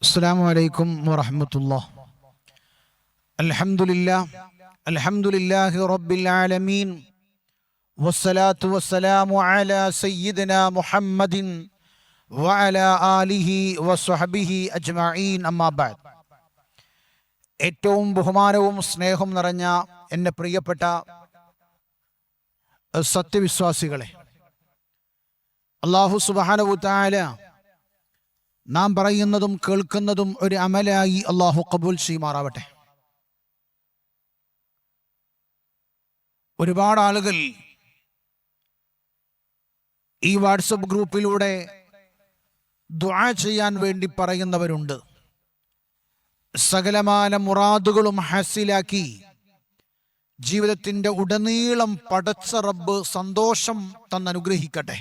السلام عليكم ورحمة الله. الحمد لله رب العالمين والصلاة والسلام على سيدنا محمد وعلى آله وصحبه أجمعين أما بعد. ഏറ്റവും ബഹുമാനവും സ്നേഹവും നിറഞ്ഞ എന്നെ പ്രിയപ്പെട്ട സത്യവിശ്വാസികളെ, അല്ലാഹു സുബ്ഹാനഹു വ തആല നാം പറയുന്നതും കേൾക്കുന്നതും ഒരു അമലായി അല്ലാഹു ഖബൂൽ ചെയ്യുമാറാവട്ടെ. ഒരുപാട് ആളുകൾ ഈ വാട്സപ്പ് ഗ്രൂപ്പിലൂടെ ദുആ ചെയ്യാൻ വേണ്ടി പറയുന്നവരുണ്ട്. സകലമാന മുറാദുകളും ഹാസിലാക്കി ജീവിതത്തിന്റെ ഉടനീളം പടച്ച റബ്ബ് സന്തോഷം തന്നനുഗ്രഹിക്കട്ടെ.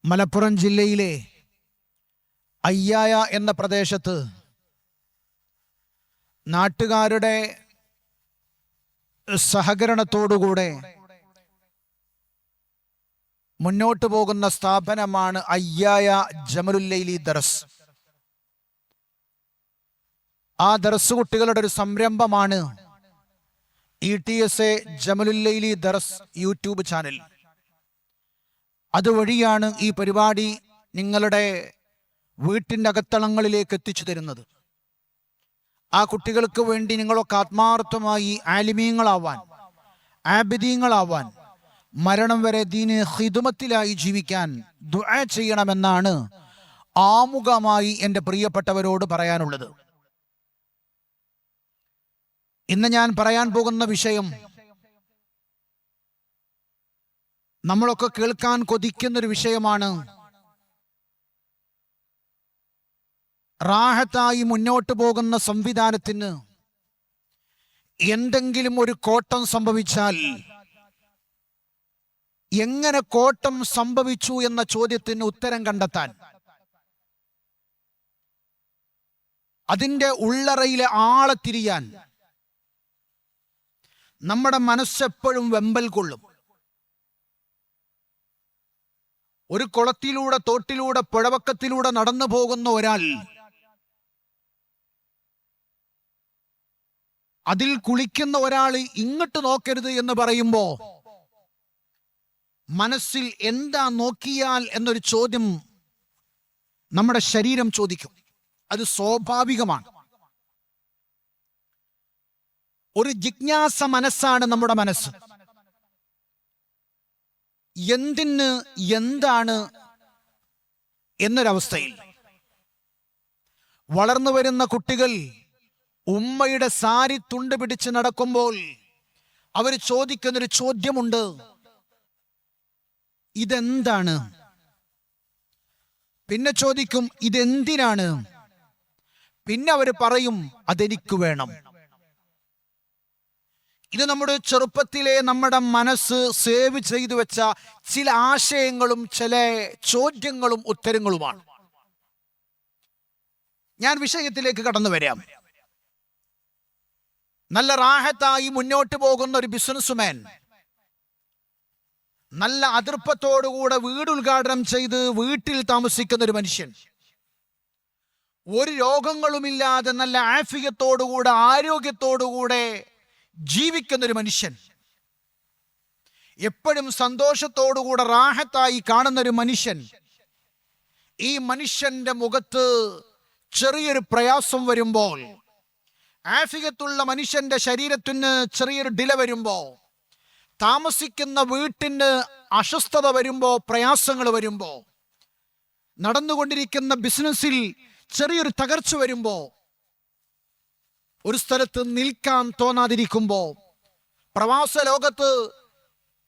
മലപ്പുറം ജില്ലയിലെ അയ്യായ എന്ന പ്രദേശത്ത് നാട്ടുകാരുടെ സഹകരണത്തോടുകൂടെ മുന്നോട്ടു പോകുന്ന സ്ഥാപനമാണ് അയ്യായ ജമലുല്ലൈലി ദർസ്. ആ ദർസ് കുട്ടികളുടെ ഒരു സംരംഭമാണ് ETSA ജമലുല്ലൈലി ദർസ് യൂട്യൂബ് ചാനൽ. അതുവഴിയാണ് ഈ പരിപാടി നിങ്ങളുടെ വീട്ടിൻ്റെ അകത്തളങ്ങളിലേക്ക് എത്തിച്ചു തരുന്നത്. ആ കുട്ടികൾക്ക് വേണ്ടി നിങ്ങളൊക്കെ ആത്മാർത്ഥമായി ആലിമീങ്ങളാവാൻ, ആബിദീങ്ങളാവാൻ, മരണം വരെ ദീന് ഖിദ്മത്തിലായി ജീവിക്കാൻ ദുആ ചെയ്യണമെന്നാണ് ആമുഖമായി എൻ്റെ പ്രിയപ്പെട്ടവരോട് പറയാനുള്ളത്. ഇന്ന് ഞാൻ പറയാൻ പോകുന്ന വിഷയം നമ്മളൊക്കെ കേൾക്കാൻ കൊതിക്കുന്നൊരു വിഷയമാണ്. റാഹത്തായി മുന്നോട്ട് പോകുന്ന സംവിധാനത്തിന് എന്തെങ്കിലും ഒരു കോട്ടം സംഭവിച്ചാൽ എങ്ങനെ കോട്ടം സംഭവിച്ചു എന്ന ചോദ്യത്തിന് ഉത്തരം കണ്ടെത്താൻ, അതിൻ്റെ ഉള്ളറയിലെ ആളെ തിരിയാൻ നമ്മുടെ മനസ്സെപ്പോഴും വെമ്പൽ കൊള്ളും. ഒരു കുളത്തിലൂടെ, തോട്ടിലൂടെ, പുഴവക്കത്തിലൂടെ നടന്നു പോകുന്ന ഒരാൾ അതിൽ കുളിക്കുന്ന ഒരാൾ ഇങ്ങോട്ട് നോക്കരുത് എന്ന് പറയുമ്പോ മനസ്സിൽ എന്താ നോക്കിയാൽ എന്നൊരു ചോദ്യം നമ്മുടെ ശരീരം ചോദിക്കും. അത് സ്വാഭാവികമാണ്. ഒരു ജിജ്ഞാസ മനസ്സാണ് നമ്മുടെ മനസ്സ്. എന്തിന്, എന്താണ് എന്നൊരവസ്ഥയിൽ വളർന്നു വരുന്ന കുട്ടികൾ ഉമ്മയുടെ സാരി തുണ്ട് പിടിച്ച് നടക്കുമ്പോൾ അവർ ചോദിക്കുന്നൊരു ചോദ്യമുണ്ട്: ഇതെന്താണ്? പിന്നെ ചോദിക്കും ഇതെന്തിനാണ്? പിന്നെ അവർ പറയും അതെനിക്ക് വേണം. ഇത് നമ്മുടെ ചെറുപ്പത്തിലെ നമ്മുടെ മനസ്സ് സേവ് ചെയ്തു വെച്ച ചില ആശയങ്ങളും ചില ചോദ്യങ്ങളും ഉത്തരങ്ങളുമാണ്. ഞാൻ വിഷയത്തിലേക്ക് കടന്നു വരാം. നല്ല റാഹത്തായി മുന്നോട്ട് പോകുന്ന ഒരു ബിസിനസ്സുമാൻ, നല്ല അതിർപ്പത്തോടുകൂടെ വീട് ഉദ്ഘാടനം ചെയ്ത് വീട്ടിൽ താമസിക്കുന്ന ഒരു മനുഷ്യൻ, ഒരു രോഗങ്ങളുമില്ലാതെ നല്ല ആഫിയത്തോടുകൂടെ, ആരോഗ്യത്തോടുകൂടെ ജീവിക്കുന്നൊരു മനുഷ്യൻ, എപ്പോഴും സന്തോഷത്തോടുകൂടെ റാഹത്തായി കാണുന്നൊരു മനുഷ്യൻ, ഈ മനുഷ്യന്റെ മുഖത്ത് ചെറിയൊരു പ്രയാസം വരുമ്പോൾ, ആഫിയത്തുള്ള മനുഷ്യന്റെ ശരീരത്തിന് ചെറിയൊരു ഡില വരുമ്പോ, താമസിക്കുന്ന വീട്ടിന് അസ്വസ്ഥത വരുമ്പോ, പ്രയാസങ്ങൾ വരുമ്പോ, നടന്നുകൊണ്ടിരിക്കുന്ന ബിസിനസ്സിൽ ചെറിയൊരു തകർച്ച വരുമ്പോ, ഒരു സ്ഥലത്ത് നിൽക്കാൻ തോന്നാതിരിക്കുമ്പോ, പ്രവാസ ലോകത്ത്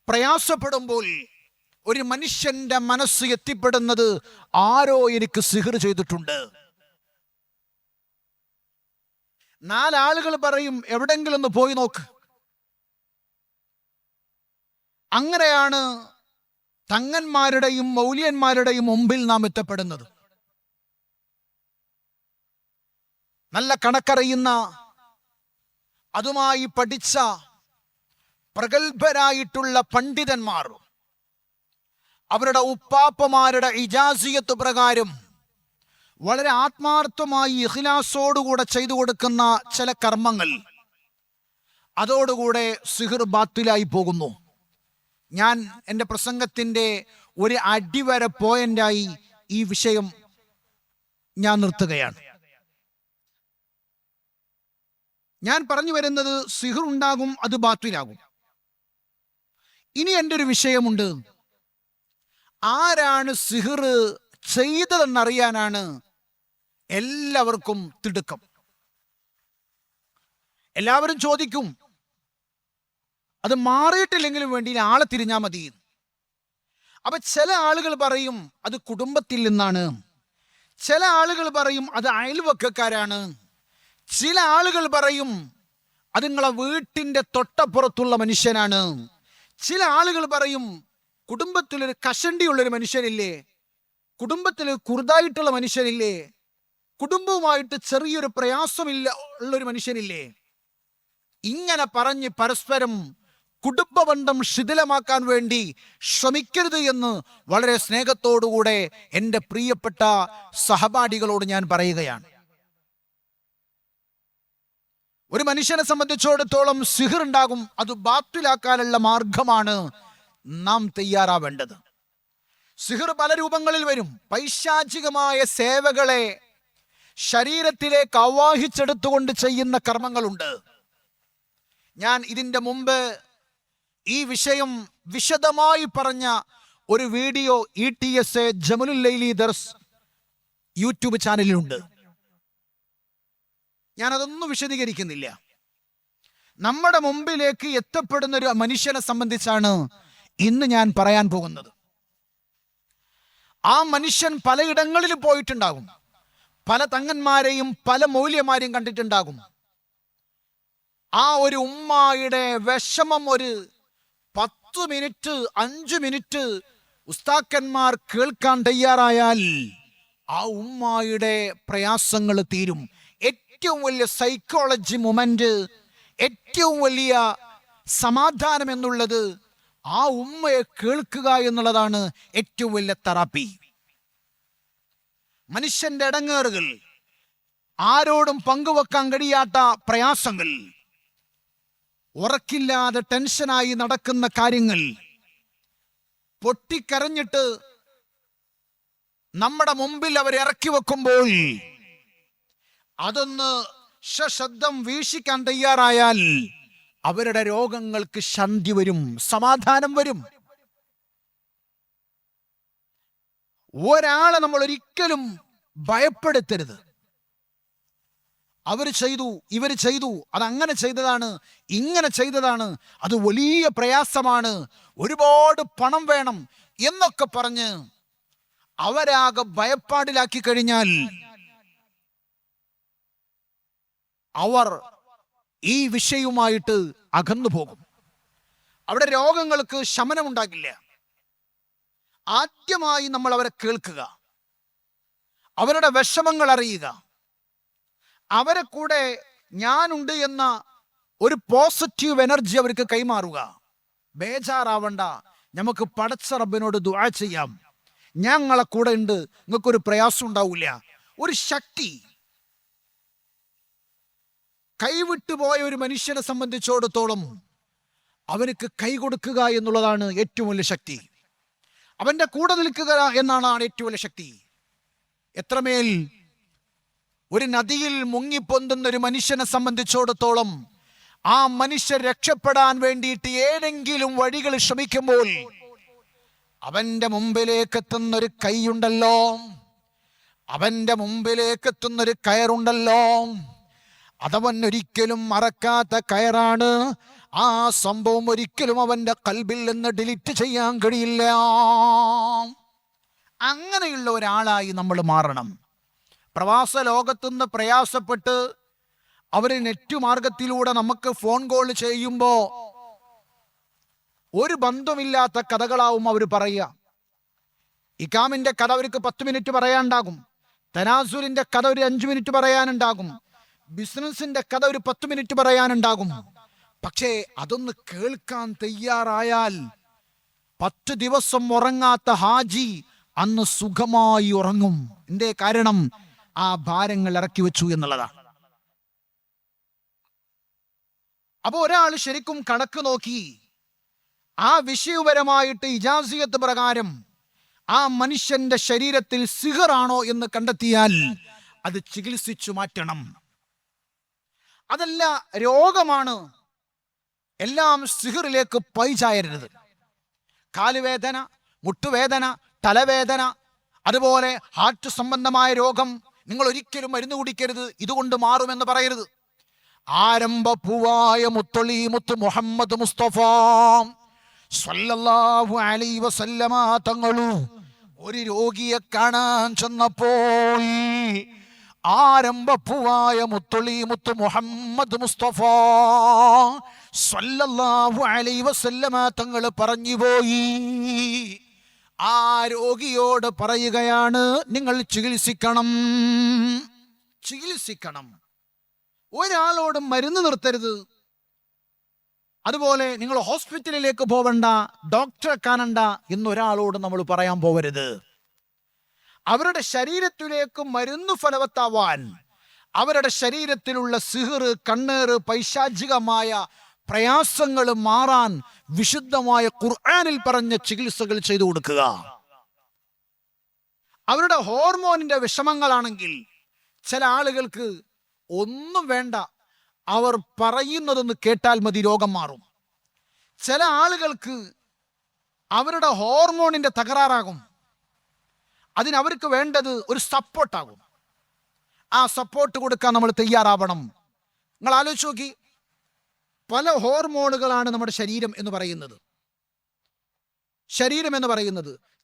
പ്രയാസപ്പെടുമ്പോൾ ഒരു മനുഷ്യന്റെ മനസ്സ് എത്തിപ്പെടുന്നത് ആരോ എനിക്ക് സിഹർ ചെയ്തിട്ടുണ്ട്. നാലാളുകൾ പറയും എവിടെങ്കിലും ഒന്ന് പോയി നോക്ക്. അങ്ങനെയാണ് തങ്ങന്മാരുടെയും മൗലിയന്മാരുടെയും മുമ്പിൽ നാം എത്തപ്പെടുന്നത്. നല്ല കണക്കറിയുന്ന, അതുമായി പഠിച്ച പ്രഗത്ഭരായിട്ടുള്ള പണ്ഡിതന്മാർ അവരുടെ ഉപ്പാപ്പമാരുടെ ഇജാസിയത്ത് പ്രകാരം വളരെ ആത്മാർത്ഥമായി ഇഖ്ലാസോടുകൂടെ ചെയ്തു കൊടുക്കുന്ന ചില കർമ്മങ്ങൾ, അതോടുകൂടെ സിഹർ ബാത്തിലായി പോകുന്നു. ഞാൻ എൻ്റെ പ്രസംഗത്തിൻ്റെ ഒരു അടിവര പോയിന്റായി ഈ വിഷയം ഞാൻ നിർത്തുകയാണ്. ഞാൻ പറഞ്ഞു വരുന്നത് സിഹർ ഉണ്ടാകും, അത് ബാത്തിലാകും. ഇനി എൻ്റെ ഒരു വിഷയമുണ്ട്. ആരാണ് സിഹർ ചെയ്തതെന്നറിയാനാണ് എല്ലാവർക്കും തിടുക്കം. എല്ലാവരും ചോദിക്കും, അത് മാറിയിട്ടില്ലെങ്കിലും വേണ്ടി ആളെ തിരിഞ്ഞാൽ മതി. അപ്പൊ ചില ആളുകൾ പറയും അത് കുടുംബത്തിൽ നിന്നാണ്, ചില ആളുകൾ പറയും അത് അയൽവക്കക്കാരാണ്, ചില ആളുകൾ പറയും അത് നിങ്ങളെ വീട്ടിന്റെ തൊട്ടപ്പുറത്തുള്ള മനുഷ്യനാണ്, ചില ആളുകൾ പറയും കുടുംബത്തിലൊരു കഷണ്ടിയുള്ളൊരു മനുഷ്യനില്ലേ, കുടുംബത്തിൽ കുറുതായിട്ടുള്ള മനുഷ്യനില്ലേ, കുടുംബവുമായിട്ട് ചെറിയൊരു പ്രയാസമില്ല ഉള്ളൊരു മനുഷ്യനില്ലേ. ഇങ്ങനെ പറഞ്ഞ് പരസ്പരം കുടുംബബന്ധം ശിഥിലമാക്കാൻ വേണ്ടി ശ്രമിക്കരുത് എന്ന് വളരെ സ്നേഹത്തോടുകൂടെ എൻ്റെ പ്രിയപ്പെട്ട സഹപാഠികളോട് ഞാൻ പറയുകയാണ്. ഒരു മനുഷ്യനെ സംബന്ധിച്ചിടത്തോളം സിഹർ ഉണ്ടാകും, അത് ബാത്തിലാക്കാനുള്ള മാർഗമാണ് നാം തയ്യാറാവേണ്ടത്. സിഹർ പല രൂപങ്ങളിൽ വരും. പൈശാചികമായ സേവകളെ ശരീരത്തിലേക്ക് ആവാഹിച്ചെടുത്തുകൊണ്ട് ചെയ്യുന്ന കർമ്മങ്ങളുണ്ട്. ഞാൻ ഇതിൻ്റെ മുമ്പ് ഈ വിഷയം വിശദമായി പറഞ്ഞ ഒരു വീഡിയോ ETS ജമലുൽ ലൈലി ദർസ് യൂട്യൂബ് ചാനലിലുണ്ട്. ഞാനതൊന്നും വിശദീകരിക്കുന്നില്ല. നമ്മുടെ മുമ്പിലേക്ക് എത്തപ്പെടുന്ന ഒരു മനുഷ്യനെ സംബന്ധിച്ചാണ് ഇന്ന് ഞാൻ പറയാൻ പോകുന്നത്. ആ മനുഷ്യൻ പലയിടങ്ങളിൽ പോയിട്ടുണ്ടാകും, പല തങ്ങന്മാരെയും പല മൗല്യമാരെയും കണ്ടിട്ടുണ്ടാകും. ആ ഒരു ഉമ്മായുടെ വിഷമം ഒരു 10 മിനിറ്റ് 5 മിനിറ്റ് ഉസ്താക്കന്മാർ കേൾക്കാൻ തയ്യാറായാൽ ആ ഉമ്മായുടെ പ്രയാസങ്ങൾ തീരും. ഏറ്റവും വലിയ സൈക്കോളജി മൊമെന്റ്, ഏറ്റവും വലിയ സമാധാനം എന്നുള്ളത് ആ ഉമ്മയെ കേൾക്കുക എന്നുള്ളതാണ് ഏറ്റവും വലിയ തെറാപ്പി. മനുഷ്യന്റെ ഇടങ്ങേറുകൾ, ആരോടും പങ്കുവെക്കാൻ കഴിയാത്ത പ്രയാസങ്ങൾ, ഉറക്കില്ലാതെ ടെൻഷനായി നടക്കുന്ന കാര്യങ്ങൾ പൊട്ടിക്കരഞ്ഞിട്ട് നമ്മുടെ മുമ്പിൽ അവർ ഇറക്കി വെക്കുമ്പോൾ അതൊന്ന് ശബ്ദം വീക്ഷിക്കാൻ തയ്യാറായാൽ അവരുടെ രോഗങ്ങൾക്ക് ശാന്തി വരും, സമാധാനം വരും. ഒരാളെ നമ്മൾ ഒരിക്കലും ഭയപ്പെടുത്തരുത്. അവർ ചെയ്തു, ഇവർ ചെയ്തു, അതങ്ങനെ ചെയ്തതാണ്, ഇങ്ങനെ ചെയ്തതാണ്, അത് വലിയ പ്രയാസമാണ്, ഒരുപാട് പണം വേണം എന്നൊക്കെ പറഞ്ഞ് അവരാകെ ഭയപ്പാടിലാക്കി കഴിഞ്ഞാൽ അവർ ഈ വിഷയവുമായിട്ട് അകന്നു പോകും. അവിടെ രോഗങ്ങൾക്ക് ശമനമുണ്ടാകില്ല. ആദ്യമായി നമ്മൾ അവരെ കേൾക്കുക, അവരുടെ വിഷമങ്ങൾ അറിയുക, അവരെ കൂടെ ഞാനുണ്ട് എന്ന ഒരു പോസിറ്റീവ് എനർജി അവർക്ക് കൈമാറുക. ബേജാറാവണ്ട, നമുക്ക് പടച്ച റബ്ബിനോട് ദുആ ചെയ്യാം, ഞങ്ങളെ കൂടെ ഉണ്ട്, നിങ്ങൾക്കൊരു പ്രയാസം ഉണ്ടാവില്ല. ഒരു ശക്തി. കൈവിട്ടു പോയ ഒരു മനുഷ്യനെ സംബന്ധിച്ചിടത്തോളം അവനക്ക് കൈ കൊടുക്കുക എന്നുള്ളതാണ് ഏറ്റവും വലിയ ശക്തി. അവന്റെ കൂടെ നിൽക്കുക എന്നാണ് ഏറ്റവും വലിയ ശക്തി. എത്രമേൽ ഒരു നദിയിൽ മുങ്ങിപ്പൊന്തുന്ന ഒരു മനുഷ്യനെ സംബന്ധിച്ചിടത്തോളം ആ മനുഷ്യൻ രക്ഷപ്പെടാൻ വേണ്ടിയിട്ട് ഏതെങ്കിലും വഴികൾ ശ്രമിക്കുമ്പോൾ അവന്റെ മുമ്പിലേക്ക് എത്തുന്നൊരു കൈയുണ്ടല്ലോ, അവന്റെ മുമ്പിലേക്ക് എത്തുന്നൊരു കയറുണ്ടല്ലോ, അതവൻ ഒരിക്കലും മറക്കാത്ത കയറാണ്. ആ സംഭവം ഒരിക്കലും അവന്റെ കൽബിൽ നിന്ന് ഡിലീറ്റ് ചെയ്യാൻ കഴിയില്ല. അങ്ങനെയുള്ള ഒരാളായി നമ്മൾ മാറണം. പ്രവാസ ലോകത്തുനിന്ന് പ്രയാസപ്പെട്ട് അവർ നെറ്റ് മാർഗത്തിലൂടെ നമുക്ക് ഫോൺ കോൾ ചെയ്യുമ്പോൾ ഒരു ബന്ധമില്ലാത്ത കഥകളാവും അവർ പറയുക. ഇക്കാമിന്റെ കഥ അവർക്ക് 10 മിനിറ്റ് പറയാനുണ്ടാകും, തനാസുലിന്റെ കഥ ഒരു 5 മിനിറ്റ് പറയാനുണ്ടാകും, ബിസിനസിന്റെ കഥ ഒരു 10 മിനിറ്റ് പറയാനുണ്ടാകും. പക്ഷേ അതൊന്ന് കേൾക്കാൻ തയ്യാറായാൽ 10 ദിവസം ഉറങ്ങാത്ത ഹാജി അന്ന് സുഖമായി ഉറങ്ങും. എന്തേ കാരണം? ആ ഭാരങ്ങൾ ഇറക്കി വെച്ചു എന്നുള്ളതാണ്. അപ്പൊ ഒരാൾ ശരിക്കും കണക്ക് നോക്കി ആ വിഷയപരമായിട്ട് ഇജാസിയത്ത് പ്രകാരം ആ മനുഷ്യന്റെ ശരീരത്തിൽ സിഹറാണോ എന്ന് കണ്ടെത്തിയാൽ അത് ചികിത്സിച്ചു മാറ്റണം. അതല്ല രോഗമാണ്, എല്ലാം സിഹറിലേക്ക് പൈചായരുത്. കാലുവേദന, മുട്ടുവേദന, തലവേദന, അതുപോലെ ഹാർട്ട് സംബന്ധമായ രോഗം നിങ്ങൾ ഒരിക്കലും മരുന്ന് കുടിക്കരുത്, ഇതുകൊണ്ട് മാറുമെന്ന് പറയരുത്. ആരംഭപ്പൂവായ മുത്തൊളി മുത്ത് മുഹമ്മദ് മുസ്തഫ സ്വല്ലല്ലാഹു അലൈഹി വസല്ലമ തങ്ങളു ഒരു രോഗിയെ കാണാൻ ചെന്നപ്പോൾ ആരംഭപ്പൂവായ മുത്തൊളി മുത്ത് മുഹമ്മദ് മുസ്തഫ സ്വല്ലല്ലാഹു അലൈഹി വസല്ലമ തങ്ങൾ പറഞ്ഞുപോയി, ആ രോഗിയോട് പറയുകയാണ്, നിങ്ങൾ ചികിത്സിക്കണം. ഒരാളോട് മരുന്ന് നിർത്തരുത്. അതുപോലെ നിങ്ങൾ ഹോസ്പിറ്റലിലേക്ക് പോവണ്ട, ഡോക്ടറെ കാണണ്ട എന്നൊരാളോട് നമ്മൾ പറയാൻ പോവരുത്. അവരുടെ ശരീരത്തിലേക്ക് മരുന്ന് ഫലവത്താവാൻ, അവരുടെ ശരീരത്തിലുള്ള സിഹർ, കണ്ണേറ്, പൈശാചികമായ പ്രയാസങ്ങൾ മാറാൻ വിശുദ്ധമായ ഖുർആനിൽ പറഞ്ഞ ചികിത്സകൾ ചെയ്തു കൊടുക്കുക. അവരുടെ ഹോർമോണിന്റെ വിഷമങ്ങളാണെങ്കിൽ ചില ആളുകൾക്ക് ഒന്നും വേണ്ട, അവർ പറയുന്നതൊന്ന് കേട്ടാൽ മതി, രോഗം മാറും. ചില ആളുകൾക്ക് അവരുടെ ഹോർമോണിന്റെ തകരാറാകും, അതിനവർക്ക് വേണ്ടത് ഒരു സപ്പോർട്ടാകും. ആ സപ്പോർട്ട് കൊടുക്കാൻ നമ്മൾ തയ്യാറാവണം. നിങ്ങൾ ആലോചിച്ച് നോക്കി, പല ഹോർമോണുകളാണ് നമ്മുടെ ശരീരം എന്ന് പറയുന്നത്.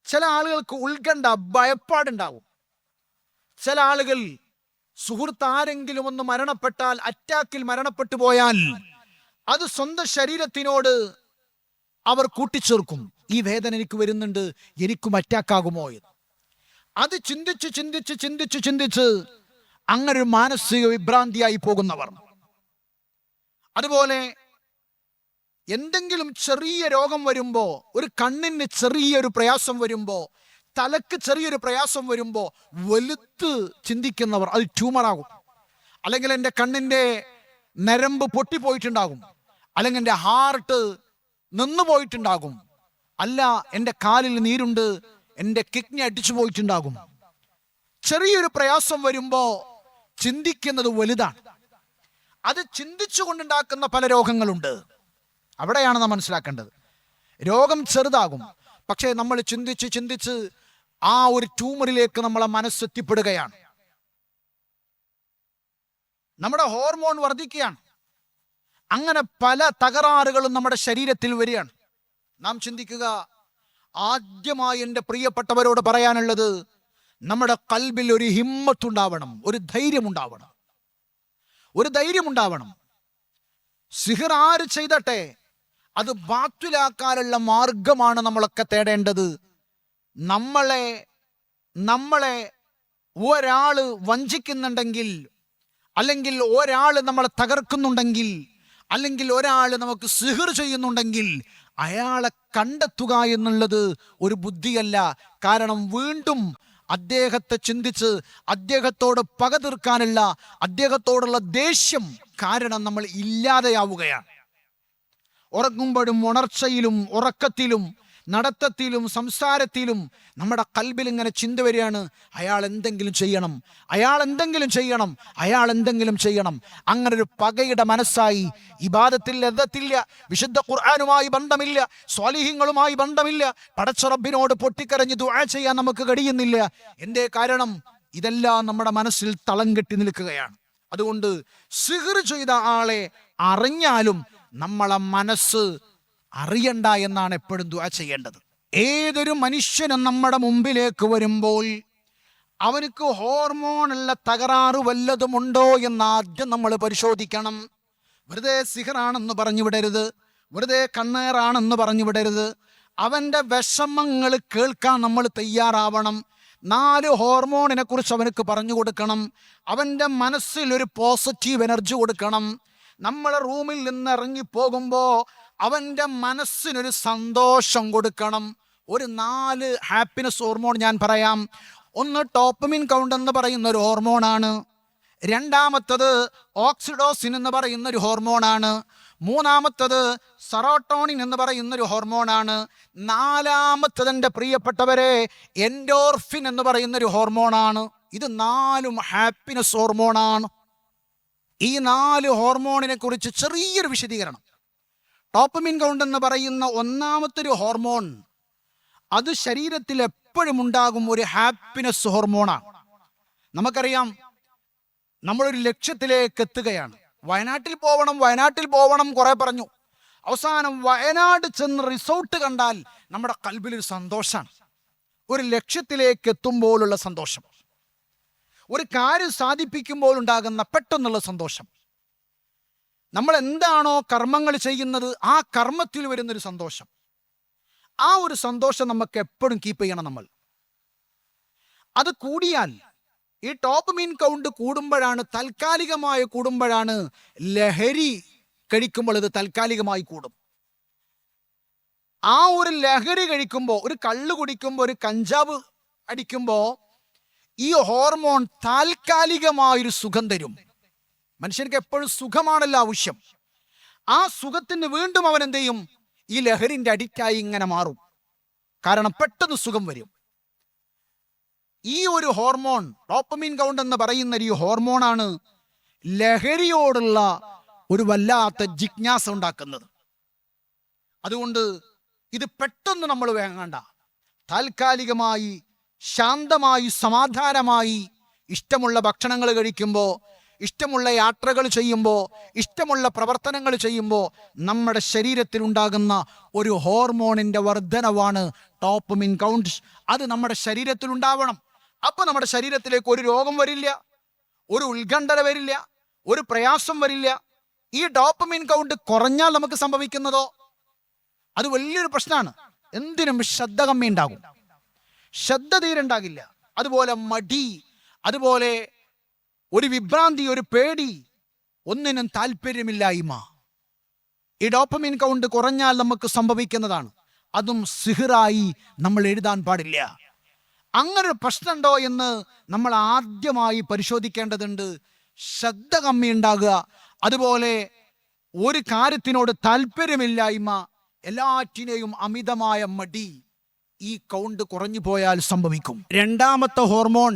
ചില ആളുകൾക്ക് ഉത്കണ്ഠ, ഭയപ്പാടുണ്ടാവും. ചില ആളുകൾ സുഹൃത്ത് ആരെങ്കിലും ഒന്ന് മരണപ്പെട്ടാൽ, അറ്റാക്കിൽ മരണപ്പെട്ടു പോയാൽ അത് സ്വന്തം ശരീരത്തിനോട് അവർ കൂട്ടിച്ചേർക്കും. ഈ വേദന എനിക്ക് വരുന്നുണ്ട്, എനിക്കും അറ്റാക്കാകുമോ എന്ന്. അത് ചിന്തിച്ച് അങ്ങനെ ഒരു മാനസിക വിഭ്രാന്തിയായി പോകുന്നവർ. അതുപോലെ എന്തെങ്കിലും ചെറിയ രോഗം വരുമ്പോ, ഒരു കണ്ണിന് ചെറിയൊരു പ്രയാസം വരുമ്പോ, തലക്ക് ചെറിയൊരു പ്രയാസം വരുമ്പോ വലുത്ത് ചിന്തിക്കുന്നവർ, അത് ട്യൂമറാകും, അല്ലെങ്കിൽ എൻ്റെ കണ്ണിൻ്റെ നരമ്പ് പൊട്ടിപ്പോയിട്ടുണ്ടാകും, അല്ലെങ്കിൽ എൻ്റെ ഹാർട്ട് നിന്നു പോയിട്ടുണ്ടാകും, അല്ല എൻ്റെ കാലിൽ നീരുണ്ട്, എൻ്റെ കിഡ്നി അടിച്ചു പോയിട്ടുണ്ടാകും. ചെറിയൊരു പ്രയാസം വരുമ്പോ ചിന്തിക്കുന്നത് വലുതാണ്. അത് ചിന്തിച്ചുകൊണ്ടുണ്ടാക്കുന്ന പല രോഗങ്ങളുണ്ട്. അവിടെയാണ് നാം മനസ്സിലാക്കേണ്ടത്. രോഗം ചെറുതാകും, പക്ഷേ നമ്മൾ ചിന്തിച്ച് ആ ഒരു ട്യൂമറിലേക്ക് നമ്മളെ മനസ്സെത്തിപ്പെടുകയാണ്. നമ്മുടെ ഹോർമോൺ വർദ്ധിക്കുകയാണ്. അങ്ങനെ പല തകരാറുകളും നമ്മുടെ ശരീരത്തിൽ വരികയാണ്. നാം ചിന്തിക്കുക, ആദ്യമായി എൻ്റെ പ്രിയപ്പെട്ടവരോട് പറയാനുള്ളത്, നമ്മുടെ ഖൽബിൽ ഒരു ഹിമ്മത്തുണ്ടാവണം, ഒരു ധൈര്യമുണ്ടാവണം. സിഹർ ആര് ചെയ്തട്ടെ, അത് ബാത്തിലാക്കാനുള്ള മാർഗമാണ് നമ്മളൊക്കെ തേടേണ്ടത്. നമ്മളെ ഒരാള് വഞ്ചിക്കുന്നുണ്ടെങ്കിൽ, അല്ലെങ്കിൽ ഒരാൾ നമ്മളെ തകർക്കുന്നുണ്ടെങ്കിൽ, അല്ലെങ്കിൽ ഒരാൾ നമുക്ക് സിഹർ ചെയ്യുന്നുണ്ടെങ്കിൽ അയാളെ കണ്ടെത്തുക എന്നുള്ളത് ഒരു ബുദ്ധിയല്ല. കാരണം വീണ്ടും അദ്ദേഹത്തെ ചിന്തിച്ച് അദ്ദേഹത്തോട് പക തീർക്കാനുള്ള, അദ്ദേഹത്തോടുള്ള ദേഷ്യം കാരണം നമ്മൾ ഇല്ലാതെയാവുകയാണ്. ഉറങ്ങുമ്പോഴും ഉണർച്ചയിലും ഉറക്കത്തിലും നടത്തത്തിലും സംസാരത്തിലും നമ്മുടെ ഖൽബിൽ ഇങ്ങനെ ചിന്ത വരികയാണ്, അയാൾ എന്തെങ്കിലും ചെയ്യണം. അങ്ങനെ ഒരു പകയുടെ മനസ്സായി ഇബാദത്തിൽ ലദ്ദത്തില്ല, വിശുദ്ധ ഖുർആനുമായി ബന്ധമില്ല, സ്വാലിഹീങ്ങളുമായി ബന്ധമില്ല, പടച്ച റബ്ബിനോട് പൊട്ടിക്കരഞ്ഞ് ദുആ ചെയ്യാൻ നമുക്ക് കഴിയുന്നില്ല. എന്തേ കാരണം? ഇതെല്ലാം നമ്മുടെ മനസ്സിൽ തളം കെട്ടി നിൽക്കുകയാണ്. അതുകൊണ്ട് സിഹർ ചെയ്ത ആളെ അറിഞ്ഞാലും നമ്മളെ മനസ്സ് അറിയണ്ട എന്നാണ് എപ്പോഴും ദുആ ചെയ്യേണ്ടത്. ഏതൊരു മനുഷ്യനും നമ്മുടെ മുമ്പിലേക്ക് വരുമ്പോൾ അവനക്ക് ഹോർമോണുള്ള തകരാറ് വല്ലതുമുണ്ടോ എന്ന് ആദ്യം നമ്മൾ പരിശോധിക്കണം. വെറുതെ സിഹറാണെന്ന് പറഞ്ഞു വിടരുത്, വെറുതെ കണ്ണേറാണെന്ന് പറഞ്ഞു വിടരുത്. അവൻ്റെ വിഷമങ്ങൾ കേൾക്കാൻ നമ്മൾ തയ്യാറാവണം. 4 ഹോർമോണിനെ കുറിച്ച് അവനക്ക് പറഞ്ഞു കൊടുക്കണം. അവൻ്റെ മനസ്സിൽ ഒരു പോസിറ്റീവ് എനർജി കൊടുക്കണം. നമ്മൾ റൂമിൽ നിന്ന് ഇറങ്ങിപ്പോകുമ്പോൾ അവൻ്റെ മനസ്സിനൊരു സന്തോഷം കൊടുക്കണം. ഒരു 4 ഹാപ്പിനെസ് ഹോർമോൺ ഞാൻ പറയാം. ഒന്ന് ഡോപ്പമിൻ കൗണ്ട് എന്ന് പറയുന്ന ഒരു ഹോർമോണാണ്. രണ്ടാമത്തത് ഓക്സിഡോസിൻ എന്ന് പറയുന്ന ഒരു ഹോർമോണാണ്. മൂന്നാമത്തത് സെറോട്ടോണിൻ എന്ന് പറയുന്ന ഒരു ഹോർമോണാണ്. നാലാമത്തത് എൻ്റെ പ്രിയപ്പെട്ടവരെ എൻഡോർഫിൻ എന്ന് പറയുന്ന ഒരു ഹോർമോണാണ്. ഇത് 4ഉം ഹാപ്പിനെസ് ഹോർമോണാണ്. ഈ 4 ഹോർമോണിനെ കുറിച്ച് ചെറിയൊരു വിശദീകരണം. ഡോപ്പമിൻ കൗണ്ട് എന്ന് പറയുന്ന ഒന്നാമത്തെ ഒരു ഹോർമോൺ, അത് ശരീരത്തിൽ എപ്പോഴും ഉണ്ടാകും ഒരു ഹാപ്പിനെസ് ഹോർമോണാണ്. നമുക്കറിയാം, നമ്മളൊരു ലക്ഷ്യത്തിലേക്ക് എത്തുകയാണ്. വയനാട്ടിൽ പോവണം കുറെ പറഞ്ഞു. അവസാനം വയനാട് ചെന്ന് റിസോർട്ട് കണ്ടാൽ നമ്മുടെ കൽബിലൊരു സന്തോഷമാണ്. ഒരു ലക്ഷ്യത്തിലേക്ക് എത്തുമ്പോഴുള്ള സന്തോഷം, ഒരു കാര്യം സാധിപ്പിക്കുമ്പോൾ ഉണ്ടാകുന്ന പെട്ടെന്നുള്ള സന്തോഷം. നമ്മൾ എന്താണോ കർമ്മങ്ങൾ ചെയ്യുന്നത് ആ കർമ്മത്തിൽ വരുന്നൊരു സന്തോഷം. ആ ഒരു സന്തോഷം നമുക്ക് എപ്പോഴും കീപ്പ് ചെയ്യണം. നമ്മൾ അത് കൂടിയാൽ, ഈ ഡോപ്പമിൻ കൗണ്ട് താൽക്കാലികമായി കൂടുമ്പോഴാണ് ലഹരി കഴിക്കുമ്പോൾ ഇത് താൽക്കാലികമായി കൂടും. ആ ഒരു ലഹരി കഴിക്കുമ്പോൾ, ഒരു കള്ള് കുടിക്കുമ്പോൾ, ഒരു കഞ്ചാവ് അടിക്കുമ്പോൾ ഈ ഹോർമോൺ താൽക്കാലികമായൊരു സുഖം തരും. മനുഷ്യർക്ക് എപ്പോഴും സുഖമാണല്ലോ ആവശ്യം. ആ സുഖത്തിന് വീണ്ടും അവൻ എന്ത് ചെയ്യും? ഈ ലഹരിന്റെ അഡിക്റ്റായി ഇങ്ങനെ മാറും. കാരണം പെട്ടെന്ന് സുഖം വരും. ഈ ഒരു ഹോർമോൺ, ഡോപ്പമിൻ കൗണ്ട് എന്ന് പറയുന്ന ഈ ഹോർമോണാണ് ലഹരിയോടുള്ള ഒരു വല്ലാത്ത ജിജ്ഞാസ ഉണ്ടാക്കുന്നത്. അതുകൊണ്ട് ഇത് പെട്ടെന്ന് നമ്മൾ വേങ്ങണ്ട. താൽക്കാലികമായി, ശാന്തമായി, സമാധാനമായി ഇഷ്ടമുള്ള ഭക്ഷണങ്ങൾ കഴിക്കുമ്പോൾ, ഇഷ്ടമുള്ള യാത്രകൾ ചെയ്യുമ്പോൾ, ഇഷ്ടമുള്ള പ്രവർത്തനങ്ങൾ ചെയ്യുമ്പോൾ നമ്മുടെ ശരീരത്തിൽ ഉണ്ടാകുന്ന ഒരു ഹോർമോണിന്റെ വർധനവാണ് ഡോപ്പമിൻ കൗണ്ട്. അത് നമ്മുടെ ശരീരത്തിൽ ഉണ്ടാവണം. അപ്പൊ നമ്മുടെ ശരീരത്തിലേക്ക് ഒരു രോഗം വരില്ല, ഒരു ഉത്കണ്ഠ വരില്ല, ഒരു പ്രയാസം വരില്ല. ഈ ഡോപ്പമിൻ കൗണ്ട് കുറഞ്ഞാൽ നമുക്ക് സംഭവിക്കുന്നതോ അത് വലിയൊരു പ്രശ്നമാണ്. എന്തിനും ശ്രദ്ധ കമ്മി ഉണ്ടാകും, ശ്രദ്ധ തീരുണ്ടാകില്ല. അതുപോലെ മടി, അതുപോലെ ഒരു വിഭ്രാന്തി, ഒരു പേടി, ഒന്നിനും താല്പര്യമില്ലായ്മ. ഈ ഡോപ്പമിൻ കൗണ്ട് കുറഞ്ഞാൽ നമുക്ക് സംഭവിക്കുന്നതാണ്. അതും സിഹിറായി നമ്മൾ എഴുതാൻ പാടില്ല. അങ്ങനൊരു പ്രശ്നമുണ്ടോ എന്ന് നമ്മൾ ആദ്യമായി പരിശോധിക്കേണ്ടതുണ്ട്. ശ്രദ്ധ കമ്മി ഉണ്ടാകുക, അതുപോലെ ഒരു കാര്യത്തിനോട് താല്പര്യമില്ലായ്മ, എല്ലാറ്റിനെയും അമിതമായ മടി, ഈ കൗണ്ട് കുറഞ്ഞു പോയാൽ സംഭവിക്കും. രണ്ടാമത്തെ ഹോർമോൺ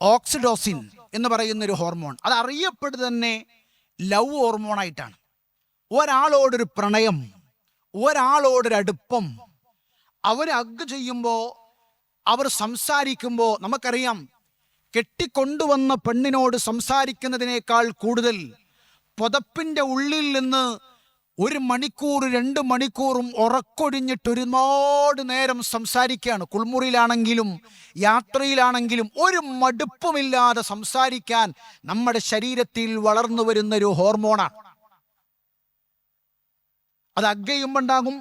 ഓക്സിഡോസിൻ എന്ന് പറയുന്നൊരു ഹോർമോൺ. അത് അറിയപ്പെടുന്നത് തന്നെ ലവ് ഹോർമോണായിട്ടാണ്. ഒരാളോടൊരു പ്രണയം, ഒരാളോടൊരു അടുപ്പം, അവർ ഹഗ് ചെയ്യുമ്പോൾ, അവർ സംസാരിക്കുമ്പോൾ, നമുക്കറിയാം കെട്ടിക്കൊണ്ടുവന്ന പെണ്ണിനോട് സംസാരിക്കുന്നതിനേക്കാൾ കൂടുതൽ പുതപ്പിന്റെ ഉള്ളിൽ നിന്ന് 1 മണിക്കൂർ 2 മണിക്കൂറും ഉറക്കൊഴിഞ്ഞിട്ട് ഒരുപാട് നേരം സംസാരിക്കുകയാണ്. കുൾമുറിയിലാണെങ്കിലും യാത്രയിലാണെങ്കിലും ഒരു മടുപ്പുമില്ലാതെ സംസാരിക്കാൻ നമ്മുടെ ശരീരത്തിൽ വളർന്നു വരുന്നൊരു ഹോർമോണാണ്. അത് അഗ്ഗയുമ്പുണ്ടാകും,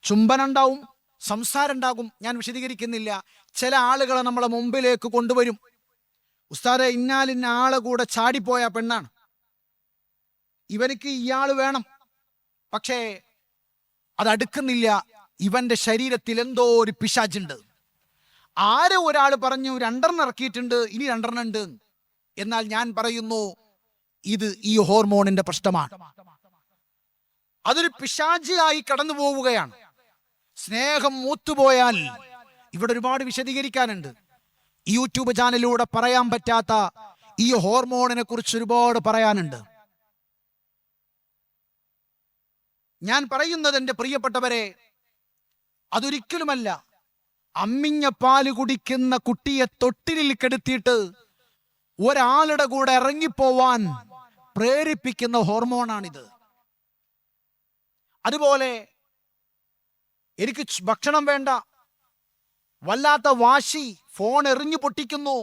ചുംബനുണ്ടാവും, സംസാരം ഉണ്ടാകും. ഞാൻ വിശദീകരിക്കുന്നില്ല. ചില ആളുകളെ നമ്മളെ മുമ്പിലേക്ക് കൊണ്ടുവരും. ഉസ്താദെ, ഇന്നാലിന്ന ആളെ കൂടെ ചാടിപ്പോയ പെണ്ണാണ്, ഇവനിക്ക് ഇയാൾ വേണം, പക്ഷേ അതടുക്കുന്നില്ല. ഇവന്റെ ശരീരത്തിൽ എന്തോ ഒരു പിശാചുണ്ട്. ആരോ ഒരാൾ പറഞ്ഞു 2 ഇറക്കിയിട്ടുണ്ട്, ഇനി 2 ഉണ്ട്. എന്നാൽ ഞാൻ പറയുന്നു, ഇത് ഈ ഹോർമോണിന്റെ പ്രശ്നമാണ്. അതൊരു പിശാചിയായി കടന്നു പോവുകയാണ്. സ്നേഹം മൂത്തുപോയാൽ ഇവിടെ ഒരുപാട് വിശദീകരിക്കാനുണ്ട്. യൂട്യൂബ് ചാനലിലൂടെ പറയാൻ പറ്റാത്ത ഈ ഹോർമോണിനെ കുറിച്ച് ഒരുപാട് പറയാനുണ്ട്. ഞാൻ പറയുന്നത്, എൻ്റെ പ്രിയപ്പെട്ടവരെ, അതൊരിക്കലുമല്ല അമ്മിഞ്ഞ പാല് കുടിക്കുന്ന കുട്ടിയെ തൊട്ടിലിൽ കെടുത്തിയിട്ട് ഒരാളുടെ കൂടെ ഇറങ്ങിപ്പോവാൻ പ്രേരിപ്പിക്കുന്ന ഹോർമോണാണിത്. അതുപോലെ എനിക്ക് ഭക്ഷണം വേണ്ട, വല്ലാത്ത വാശി, ഫോൺ എറിഞ്ഞു പൊട്ടിക്കുന്നു,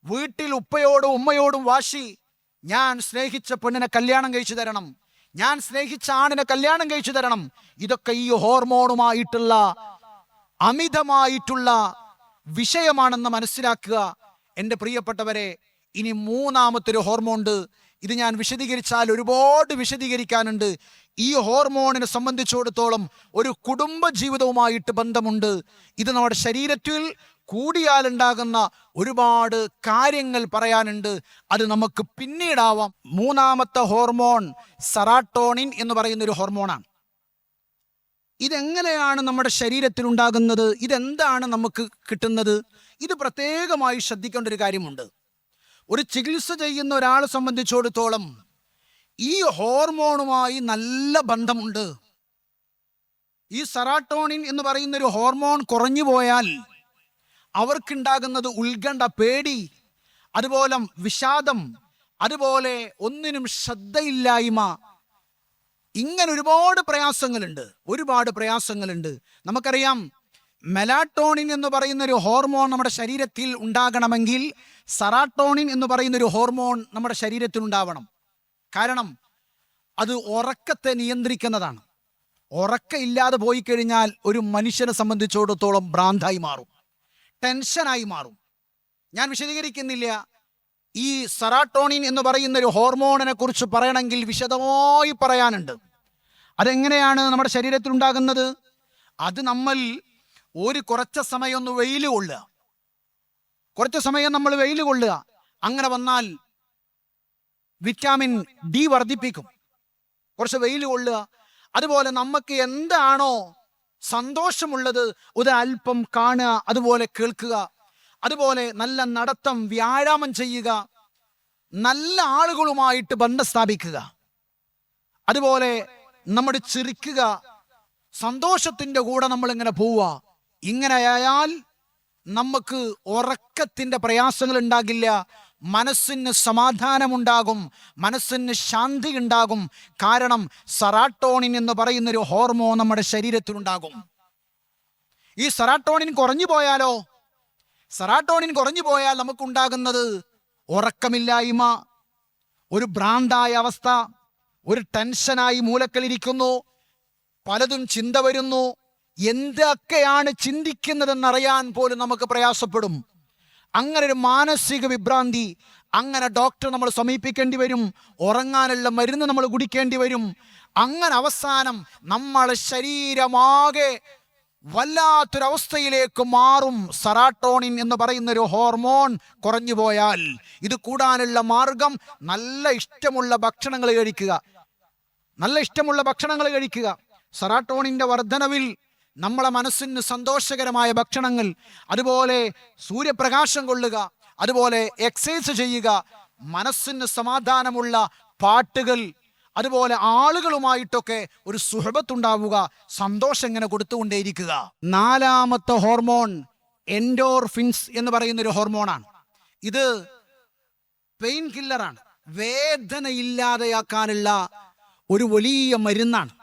വീട്ടിൽ ഉപ്പയോടും ഉമ്മയോടും വാശി, ഞാൻ സ്നേഹിച്ച പെണ്ണിനെ കല്യാണം കഴിച്ചു തരണം, ഞാൻ സ്നേഹിച്ച ആണിനെ കല്യാണം കഴിച്ചു തരണം. ഇതൊക്കെ ഈ ഹോർമോണുമായിട്ടുള്ള അമിതമായിട്ടുള്ള വിഷയമാണെന്ന് മനസ്സിലാക്കുക എൻ്റെ പ്രിയപ്പെട്ടവരെ. ഇനി മൂന്നാമത്തെ ഒരു ഹോർമോൺ ഉണ്ട്. ഇത് ഞാൻ വിശദീകരിച്ചാൽ ഒരുപാട് വിശദീകരിക്കാനുണ്ട്. ഈ ഹോർമോണിനെ സംബന്ധിച്ചിടത്തോളം ഒരു കുടുംബ ജീവിതവുമായിട്ട് ബന്ധമുണ്ട്. ഇത് നമ്മുടെ ശരീരത്തിൽ കൂടിയാലുണ്ടാകുന്ന ഒരുപാട് കാര്യങ്ങൾ പറയാനുണ്ട്. അത് നമുക്ക് പിന്നീടാവാം. മൂന്നാമത്തെ ഹോർമോൺ സെറാട്ടോണിൻ എന്ന് പറയുന്ന ഒരു ഹോർമോണാണ്. ഇതെങ്ങനെയാണ് നമ്മുടെ ശരീരത്തിൽ ഉണ്ടാകുന്നത്? ഇതെന്താണ് നമുക്ക് കിട്ടുന്നത്? ഇത് പ്രത്യേകമായി ശ്രദ്ധിക്കേണ്ട ഒരു കാര്യമുണ്ട്. ഒരു ചികിത്സ ചെയ്യുന്ന ഒരാളെ സംബന്ധിച്ചിടത്തോളം ഈ ഹോർമോണുമായി നല്ല ബന്ധമുണ്ട്. ഈ സെറാട്ടോണിൻ എന്ന് പറയുന്ന ഒരു ഹോർമോൺ കുറഞ്ഞു പോയാൽ അവർക്കുണ്ടാകുന്നത് ഉത്കണ്ഠ, പേടി, അതുപോലെ വിഷാദം, അതുപോലെ ഒന്നിനും ശ്രദ്ധയില്ലായ്മ, ഇങ്ങനെ ഒരുപാട് പ്രയാസങ്ങളുണ്ട്. നമുക്കറിയാം, മെലാറ്റോണിൻ എന്ന് പറയുന്ന ഒരു ഹോർമോൺ നമ്മുടെ ശരീരത്തിൽ ഉണ്ടാകണമെങ്കിൽ സെറാട്ടോണിൻ എന്ന് പറയുന്ന ഒരു ഹോർമോൺ നമ്മുടെ ശരീരത്തിൽ ഉണ്ടാവണം. കാരണം അത് ഉറക്കത്തെ നിയന്ത്രിക്കുന്നതാണ്. ഉറക്കം ഇല്ലാതെ പോയി കഴിഞ്ഞാൽ ഒരു മനുഷ്യനെ സംബന്ധിച്ചിടത്തോളം ഭ്രാന്തായി മാറും, ടെൻഷനായി മാറും. ഞാൻ വിശദീകരിക്കുന്നില്ല. ഈ സെറാട്ടോണിൻ എന്ന് പറയുന്ന ഒരു ഹോർമോണിനെ കുറിച്ച് പറയണമെങ്കിൽ വിശദമായി പറയാനുണ്ട്. അതെങ്ങനെയാണ് നമ്മുടെ ശരീരത്തിൽ ഉണ്ടാകുന്നത്? അത് നമ്മൾ കുറച്ച് സമയം ഒന്ന് വെയിൽ കൊള്ളുക. അങ്ങനെ വന്നാൽ വിറ്റാമിൻ ഡി വർദ്ധിപ്പിക്കും. കുറച്ച് വെയിൽ കൊള്ളുക. അതുപോലെ നമുക്ക് എന്താണോ സന്തോഷമുള്ളത് ഒരു അല്പം കാണുക, അതുപോലെ കേൾക്കുക, അതുപോലെ നല്ല നടത്തം, വ്യായാമം ചെയ്യുക, നല്ല ആളുകളുമായിട്ട് ബന്ധം സ്ഥാപിക്കുക, അതുപോലെ നമ്മൾ ചിരിക്കുക, സന്തോഷത്തിൻ്റെ കൂടെ നമ്മളിങ്ങനെ പോവുക. ഇങ്ങനെയായാൽ നമുക്ക് ഉറക്കത്തിൻ്റെ പ്രയാസങ്ങൾ ഉണ്ടാകില്ല, മനസ്സിന് സമാധാനമുണ്ടാകും, മനസ്സിന് ശാന്തി ഉണ്ടാകും. കാരണം സെറാട്ടോണിൻ എന്ന് പറയുന്നൊരു ഹോർമോൺ നമ്മുടെ ശരീരത്തിലുണ്ടാകും. ഈ സെറാട്ടോണിൻ കുറഞ്ഞു പോയാൽ നമുക്കുണ്ടാകുന്നത് ഉറക്കമില്ലായ്മ, ഒരു ഭ്രാന്തായ അവസ്ഥ, ഒരു ടെൻഷനായി മൂലക്കലിരിക്കുന്നു, പലതും ചിന്ത വരുന്നു. എന്തൊക്കെയാണ് ചിന്തിക്കുന്നതെന്നറിയാൻ പോലും നമുക്ക് പ്രയാസപ്പെടും. അങ്ങനെ ഒരു മാനസിക വിഭ്രാന്തി, അങ്ങനെ ഡോക്ടറെ നമ്മൾ സമീപിക്കേണ്ടി വരും, ഉറങ്ങാനുള്ള മരുന്ന് നമ്മൾ കുടിക്കേണ്ടി വരും. അങ്ങനെ അവസാനം നമ്മളെ ശരീരമാകെ വല്ലാത്തൊരവസ്ഥയിലേക്ക് മാറും. സെറാട്ടോണിൻ എന്ന് പറയുന്നൊരു ഹോർമോൺ കുറഞ്ഞു പോയാൽ ഇത് കൂടാനുള്ള മാർഗം നല്ല ഇഷ്ടമുള്ള ഭക്ഷണങ്ങൾ കഴിക്കുക. സെറാട്ടോണിൻ്റെ വർധനവിൽ നമ്മളെ മനസ്സിന് സന്തോഷകരമായ ഭക്ഷണങ്ങൾ, അതുപോലെ സൂര്യപ്രകാശം കൊള്ളുക, അതുപോലെ എക്സസൈസ് ചെയ്യുക, മനസ്സിന് സമാധാനമുള്ള പാട്ടുകൾ, അതുപോലെ ആളുകളുമായിട്ടൊക്കെ ഒരു സുഹബത്തുണ്ടാവുക, സന്തോഷം ഇങ്ങനെ കൊടുത്തുകൊണ്ടേയിരിക്കുക. നാലാമത്തെ ഹോർമോൺ എൻഡോർഫിൻസ് എന്ന് പറയുന്നൊരു ഹോർമോണാണ്. ഇത് പെയിൻ കില്ലറാണ്. വേദന ഇല്ലാതെയാക്കാനുള്ള ഒരു വലിയ മരുന്നാണ്.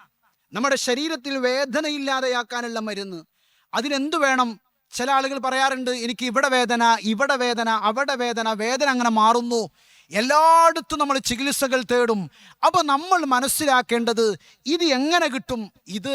നമ്മുടെ ശരീരത്തിൽ വേദന ഇല്ലാതെയാക്കാനുള്ള മരുന്ന്. അതിനെന്തു വേണം? ചില ആളുകൾ പറയാറുണ്ട്, എനിക്ക് ഇവിടെ വേദന, അവിടെ വേദന അങ്ങനെ മാറുന്നു. എല്ലായിടത്തും നമ്മൾ ചികിത്സകൾ തേടും. അപ്പോൾ നമ്മൾ മനസ്സിലാക്കേണ്ടത് ഇത് എങ്ങനെ കിട്ടും? ഇത്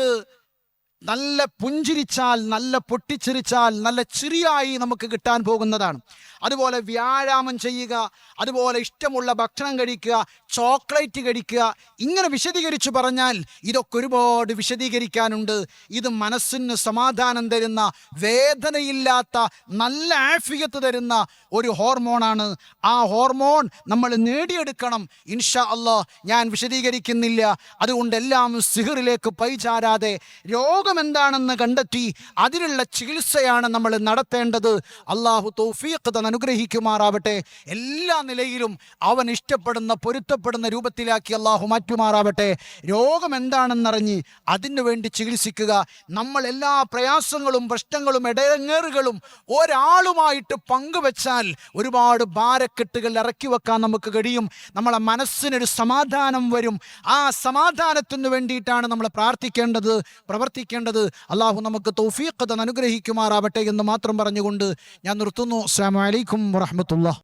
നല്ല പുഞ്ചിരിച്ചാൽ, നല്ല പൊട്ടിച്ചിരിച്ചാൽ, നല്ല ചിരിയായി നമുക്ക് കിട്ടാൻ പോകുന്നതാണ്. അതുപോലെ വ്യായാമം ചെയ്യുക, അതുപോലെ ഇഷ്ടമുള്ള ഭക്ഷണം കഴിക്കുക, ചോക്ലേറ്റ് കഴിക്കുക. ഇങ്ങനെ വിശദീകരിച്ചു പറഞ്ഞാൽ ഇതൊക്കെ ഒരുപാട് വിശദീകരിക്കാനുണ്ട്. ഇത് മനസ്സിന് സമാധാനം തരുന്ന, വേദനയില്ലാത്ത, നല്ല ആഫിയത്ത് തരുന്ന ഒരു ഹോർമോണാണ്. ആ ഹോർമോൺ നമ്മൾ നേടിയെടുക്കണം. ഇൻഷാ അല്ലാഹ് ഞാൻ വിശദീകരിക്കുന്നില്ല. അതുകൊണ്ട് എല്ലാം സിഹറിലേക്ക് പൈചാരാതെ രോഗം എന്താണെന്ന് കണ്ടെത്തി അതിനുള്ള ചികിത്സയാണ് നമ്മൾ നടത്തേണ്ടത്. അള്ളാഹു തൗഫീഖ് അനുഗ്രഹിക്കുമാറാവട്ടെ. എല്ലാ നിലയിലും അവൻ ഇഷ്ടപ്പെടുന്ന, പൊരുത്തപ്പെടുന്ന രൂപത്തിലാക്കി അള്ളാഹു മാറ്റുമാറാവട്ടെ. രോഗം എന്താണെന്നറിഞ്ഞ് അതിനു വേണ്ടി ചികിത്സിക്കുക. നമ്മൾ എല്ലാ പ്രയാസങ്ങളും, പ്രശ്നങ്ങളും, ഇടങ്ങേറുകളും ഒരാളുമായിട്ട് പങ്കുവെച്ചാൽ ഒരുപാട് ഭാരക്കെട്ടുകൾ ഇറക്കി വെക്കാൻ നമുക്ക് കഴിയും. നമ്മളെ മനസ്സിനൊരു സമാധാനം വരും. ആ സമാധാനത്തിന് വേണ്ടിയിട്ടാണ് നമ്മൾ പ്രാർത്ഥിക്കേണ്ടത്, പ്രവർത്തിക്കേണ്ടത്. അള്ളാഹു നമുക്ക് തൗഫീഖ് അനുഗ്രഹിക്കുമാറാവട്ടെ എന്ന് മാത്രം പറഞ്ഞുകൊണ്ട് ഞാൻ നിർത്തുന്നു. അസ്സലാമു അലൈക്കും വറഹ്മത്തുള്ളാഹി.